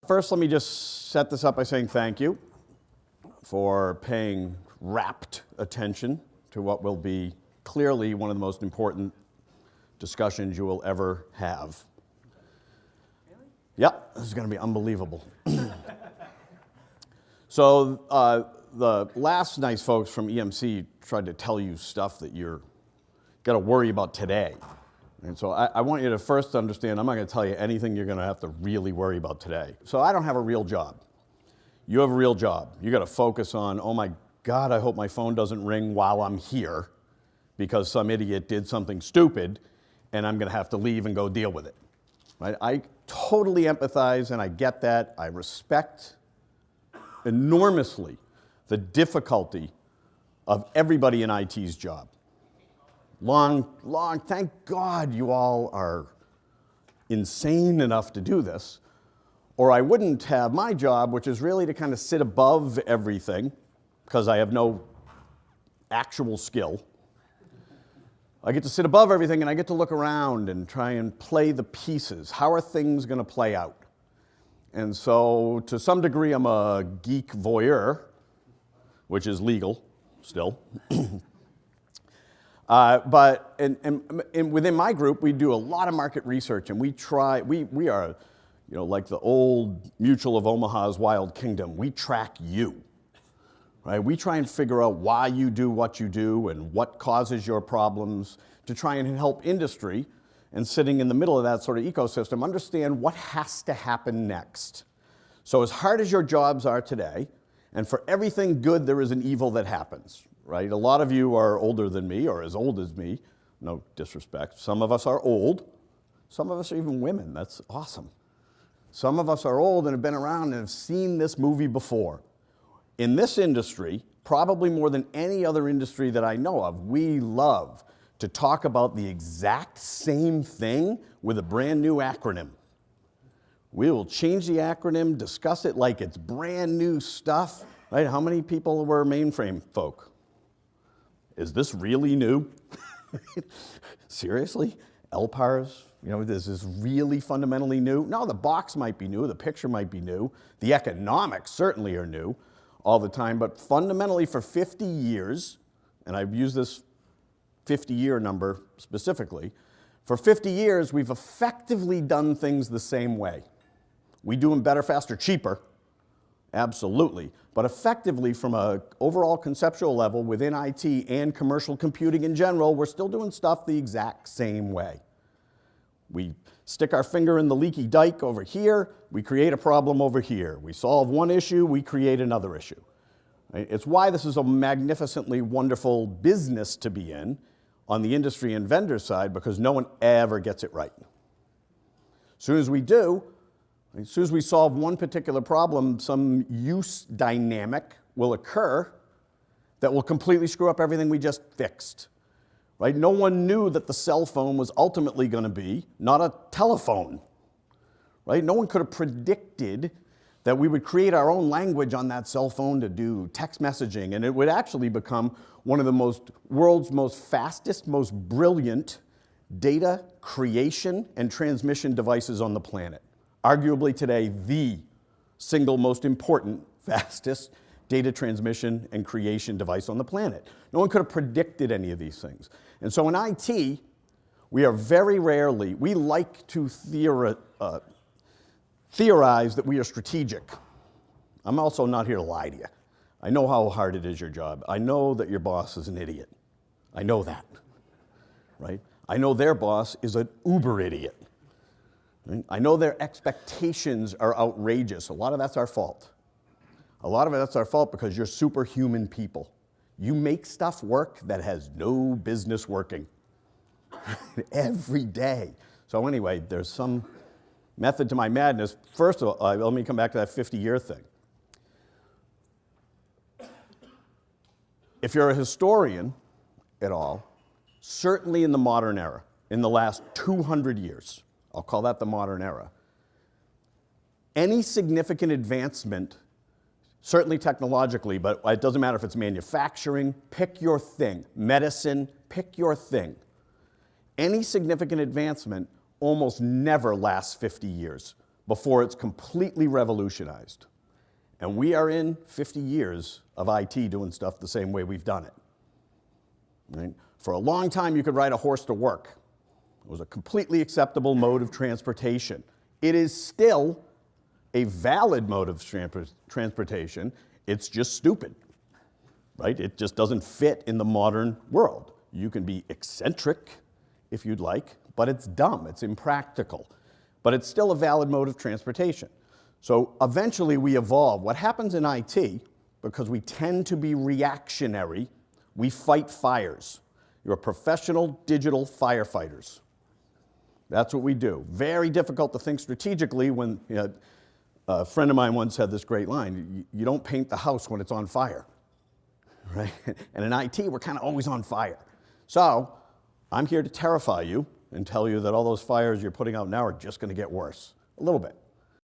First, let me just set this up by saying thank you for paying rapt attention to what will be clearly one of the most important discussions you will ever have. Really? Yep, this is going to be unbelievable. So the last nice folks from EMC tried to tell you stuff that you're got to worry about today. And so I want you to first understand, I'm not going to tell you anything you're going to have to really worry about today. So I don't have a real job. You have a real job. You got to focus on, oh my God, I hope my phone doesn't ring while I'm here because some idiot did something stupid and I'm going to have to leave and go deal with it. Right? I totally empathize and I get that. I respect enormously the difficulty of everybody in IT's job. Thank God you all are insane enough to do this, or I wouldn't have my job, which is really to kind of sit above everything, because I have no actual skill. I get to sit above everything and I get to look around and try and play the pieces. How are things going to play out? And so, to some degree, I'm a geek voyeur, which is legal still. But within my group, we do a lot of market research, and we are, like the old Mutual of Omaha's Wild Kingdom. We track you, right? We try and figure out why you do what you do and what causes your problems to try and help industry, and sitting in the middle of that sort of ecosystem, understand what has to happen next. So as hard as your jobs are today, and for everything good, there is an evil that happens. Right? A lot of you are older than me or as old as me. No disrespect. Some of us are old. Some of us are even women. That's awesome. Some of us are old and have been around and have seen this movie before. In this industry, probably more than any other industry that I know of, we love to talk about the exact same thing with a brand new acronym. We will change the acronym, discuss it like it's brand new stuff. Right? How many people were mainframe folk? Is this really new? Seriously? LPARs? This is really fundamentally new? No, the box might be new, the picture might be new, the economics certainly are new all the time, but fundamentally for 50 years, and I've used this 50-year number specifically, for 50 years we've effectively done things the same way. We do them better, faster, cheaper, absolutely. But effectively, from an overall conceptual level within IT and commercial computing in general, we're still doing stuff the exact same way. We stick our finger in the leaky dike over here, we create a problem over here. We solve one issue, we create another issue. Right? It's why this is a magnificently wonderful business to be in on the industry and vendor side, because no one ever gets it right. As soon as we do, as soon as we solve one particular problem, some use dynamic will occur that will completely screw up everything we just fixed. Right? No one knew that the cell phone was ultimately going to be not a telephone. Right? No one could have predicted that we would create our own language on that cell phone to do text messaging, and it would actually become one of the world's most fastest, most brilliant data creation and transmission devices on the planet. Arguably today, the single most important, fastest data transmission and creation device on the planet. No one could have predicted any of these things. And so in IT, we are very rarely, we like to theorize that we are strategic. I'm also not here to lie to you. I know how hard it is, your job. I know that your boss is an idiot. I know that, right? I know their boss is an uber idiot. I know their expectations are outrageous. A lot of that's our fault. A lot of that's our fault because you're superhuman people. You make stuff work that has no business working every day. So anyway, there's some method to my madness. First of all, let me come back to that 50-year thing. If you're a historian at all, certainly in the modern era, in the last 200 years, I'll call that the modern era, any significant advancement, certainly technologically, but it doesn't matter if it's manufacturing, pick your thing, medicine, pick your thing. Any significant advancement almost never lasts 50 years before it's completely revolutionized. And we are in 50 years of IT doing stuff the same way we've done it. Right? For a long time, you could ride a horse to work. It was a completely acceptable mode of transportation. It is still a valid mode of transportation. It's just stupid, right? It just doesn't fit in the modern world. You can be eccentric if you'd like, but it's dumb, it's impractical. But it's still a valid mode of transportation. So eventually we evolve. What happens in IT, because we tend to be reactionary, we fight fires. You're professional digital firefighters. That's what we do. Very difficult to think strategically when, a friend of mine once had this great line, you don't paint the house when it's on fire, right? And in IT, we're kind of always on fire. So I'm here to terrify you and tell you that all those fires you're putting out now are just going to get worse, a little bit.